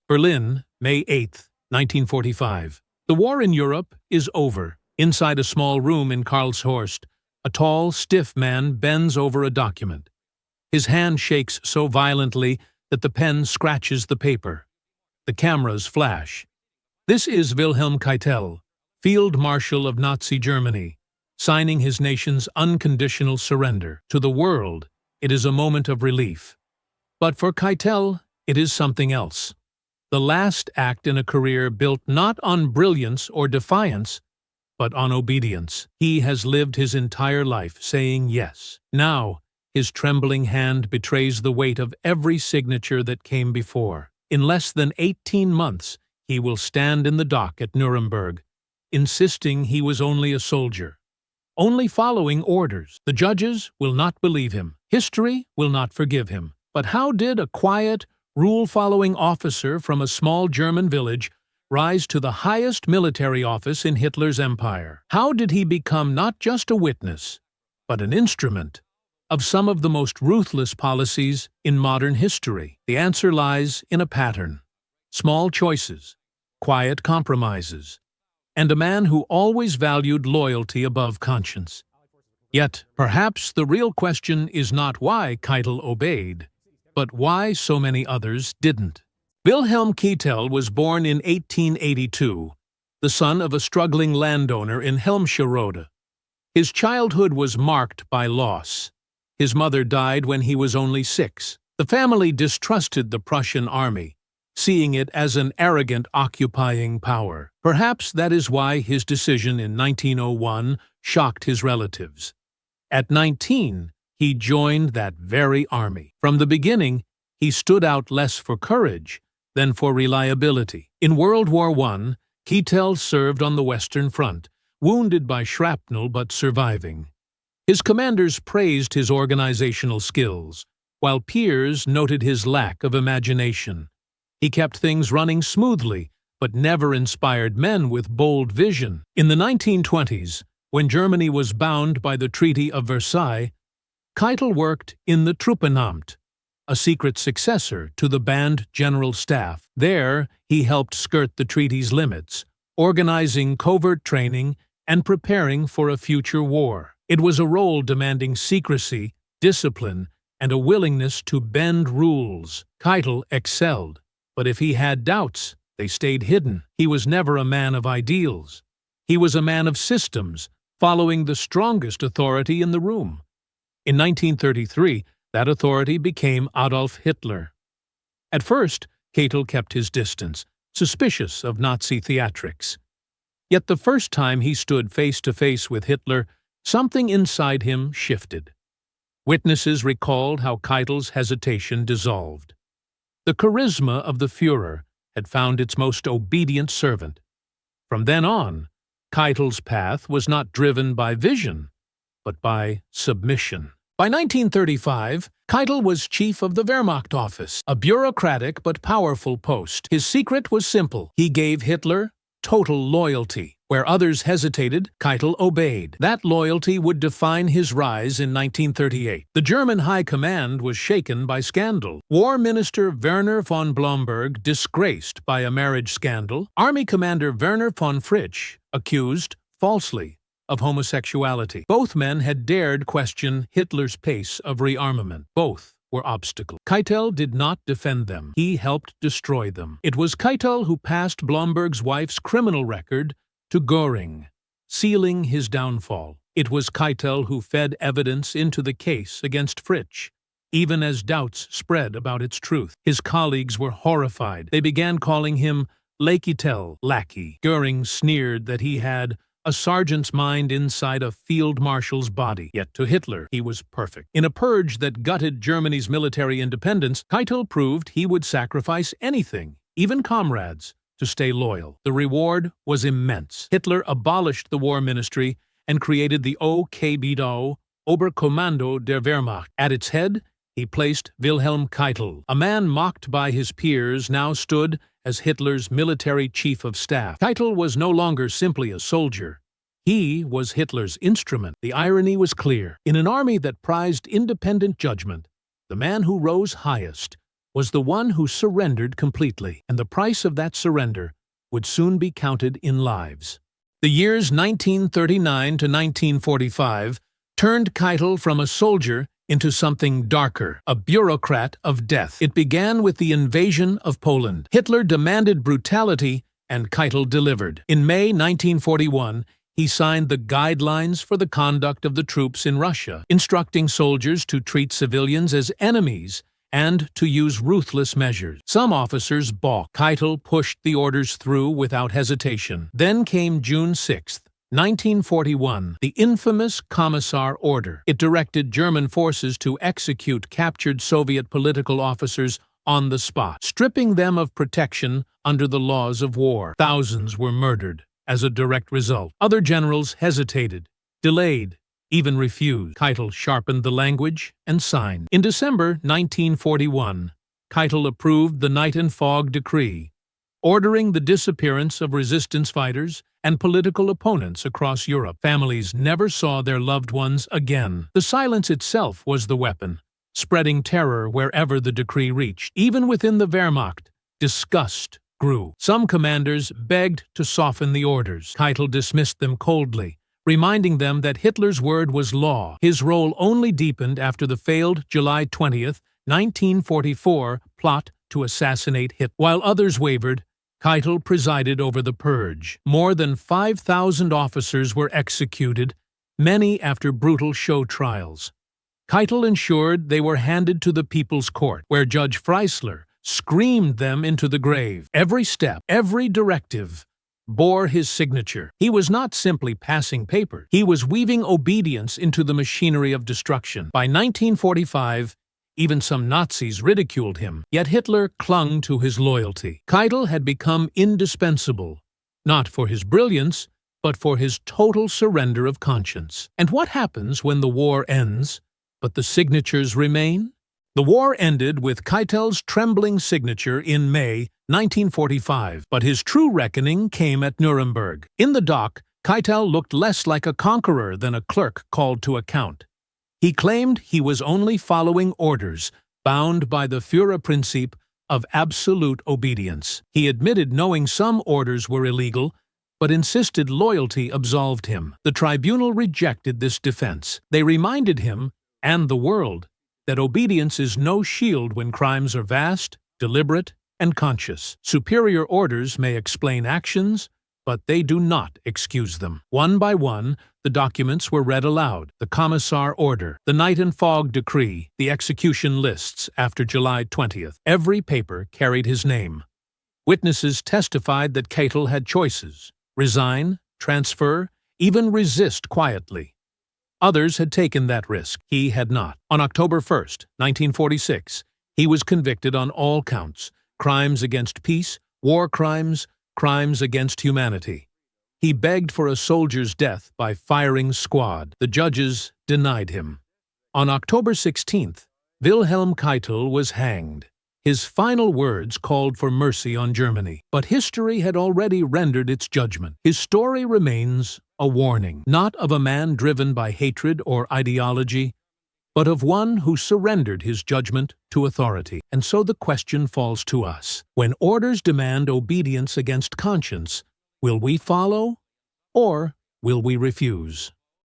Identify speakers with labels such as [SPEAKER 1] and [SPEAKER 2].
[SPEAKER 1] Berlin, May 8, 1945. The war in Europe is over. Inside a small room in Karlshorst, a tall, stiff man bends over a document. His hand shakes so violently that the pen scratches the paper. The cameras flash. This is Wilhelm Keitel, Field Marshal of Nazi Germany, signing his nation's unconditional surrender. To the world, it is a moment of relief. But for Keitel, it is something else. The last act in a career built not on brilliance or defiance, but on obedience. He has lived his entire life saying yes. Now, his trembling hand betrays the weight of every signature that came before. In less than 18 months, he will stand in the dock at Nuremberg, insisting he was only a soldier, only following orders. The judges will not believe him. History will not forgive him. But how did a quiet, rule-following officer from a small German village rise to the highest military office in Hitler's empire? How did he become not just a witness, but an instrument of some of the most ruthless policies in modern history? The answer lies in a pattern: small choices, quiet compromises, and a man who always valued loyalty above conscience. Yet, perhaps the real question is not why Keitel obeyed, but why so many others didn't. Wilhelm Keitel was born in 1882, the son of a struggling landowner in Helmscherode. His childhood was marked by loss. His mother died when he was only 6. The family distrusted the Prussian army, seeing it as an arrogant occupying power. Perhaps that is why his decision in 1901 shocked his relatives. At 19, he joined that very army. From the beginning, he stood out less for courage than for reliability. In World War I, Keitel served on the Western Front, wounded by shrapnel but surviving. His commanders praised his organizational skills, while peers noted his lack of imagination. He kept things running smoothly, but never inspired men with bold vision. In the 1920s, when Germany was bound by the Treaty of Versailles, Keitel worked in the Truppenamt, a secret successor to the band general staff. There, he helped skirt the treaty's limits, organizing covert training and preparing for a future war. It was a role demanding secrecy, discipline, and a willingness to bend rules. Keitel excelled, but if he had doubts, they stayed hidden. He was never a man of ideals. He was a man of systems, following the strongest authority in the room. In 1933, that authority became Adolf Hitler. At first, Keitel kept his distance, suspicious of Nazi theatrics. Yet the first time he stood face to face with Hitler, something inside him shifted. Witnesses recalled how Keitel's hesitation dissolved. The charisma of the Führer had found its most obedient servant. From then on, Keitel's path was not driven by vision, but by submission. By 1935, Keitel was chief of the Wehrmacht office, a bureaucratic but powerful post. His secret was simple: he gave Hitler total loyalty. Where others hesitated, Keitel obeyed. That loyalty would define his rise in 1938. The German High Command was shaken by scandal. War Minister Werner von Blomberg disgraced by a marriage scandal. Army Commander Werner von Fritsch accused, falsely, of homosexuality. Both men had dared question Hitler's pace of rearmament. Both were obstacles. Keitel did not defend them. He helped destroy them. It was Keitel who passed Blomberg's wife's criminal record to Göring, sealing his downfall. It was Keitel who fed evidence into the case against Fritsch, even as doubts spread about its truth. His colleagues were horrified. They began calling him Keitel, lackey. Göring sneered that he had a sergeant's mind inside a field marshal's body. Yet to Hitler, he was perfect. In a purge that gutted Germany's military independence, Keitel proved he would sacrifice anything, even comrades, to stay loyal. The reward was immense. Hitler abolished the war ministry and created the OKBDO, Oberkommando der Wehrmacht. At its head, he placed Wilhelm Keitel. A man mocked by his peers now stood as Hitler's military chief of staff. Keitel was no longer simply a soldier. He was Hitler's instrument. The irony was clear. In an army that prized independent judgment, the man who rose highest was the one who surrendered completely, and the price of that surrender would soon be counted in lives. The years 1939 to 1945 turned Keitel from a soldier into something darker, a bureaucrat of death. It began with the invasion of Poland. Hitler demanded brutality, and Keitel delivered. In May 1941, he signed the Guidelines for the Conduct of the Troops in Russia, instructing soldiers to treat civilians as enemies and to use ruthless measures. Some officers balked. Keitel pushed the orders through without hesitation. Then came June 6, 1941, the infamous Commissar Order. It directed German forces to execute captured Soviet political officers on the spot, stripping them of protection under the laws of war. Thousands were murdered as a direct result. Other generals hesitated, delayed, even refused. Keitel sharpened the language and signed. In December 1941, Keitel approved the Night and Fog Decree, ordering the disappearance of resistance fighters and political opponents across Europe. Families never saw their loved ones again. The silence itself was the weapon, spreading terror wherever the decree reached. Even within the Wehrmacht, disgust grew. Some commanders begged to soften the orders. Keitel dismissed them coldly, reminding them that Hitler's word was law. His role only deepened after the failed July 20, 1944 plot to assassinate Hitler. While others wavered, Keitel presided over the purge. More than 5,000 officers were executed, many after brutal show trials. Keitel ensured they were handed to the People's Court, where Judge Freisler screamed them into the grave. Every step, every directive, bore his signature. He was not simply passing papers. He was weaving obedience into the machinery of destruction. By 1945, even some Nazis ridiculed him, yet Hitler clung to his loyalty. Keitel had become indispensable, not for his brilliance, but for his total surrender of conscience. And what happens when the war ends, but the signatures remain? The war ended with Keitel's trembling signature in May 1945, but his true reckoning came at Nuremberg. In the dock, Keitel looked less like a conqueror than a clerk called to account. He claimed he was only following orders, bound by the Führerprinzip of absolute obedience. He admitted knowing some orders were illegal, but insisted loyalty absolved him. The tribunal rejected this defense. They reminded him, and the world, that obedience is no shield when crimes are vast, deliberate, and conscious. Superior orders may explain actions, but they do not excuse them. One by one, the documents were read aloud: the Commissar Order, the Night and Fog Decree, the execution lists after July 20th. Every paper carried his name. Witnesses testified that Keitel had choices: resign, transfer, even resist quietly. Others had taken that risk. He had not. On October 1st, 1946, he was convicted on all counts: crimes against peace, war crimes, crimes against humanity. He begged for a soldier's death by firing squad. The judges denied him. On October 16th, Wilhelm Keitel was hanged. His final words called for mercy on Germany, but history had already rendered its judgment. His story remains a warning, not of a man driven by hatred or ideology, but of one who surrendered his judgment to authority. And so the question falls to us: when orders demand obedience against conscience, will we follow, or will we refuse?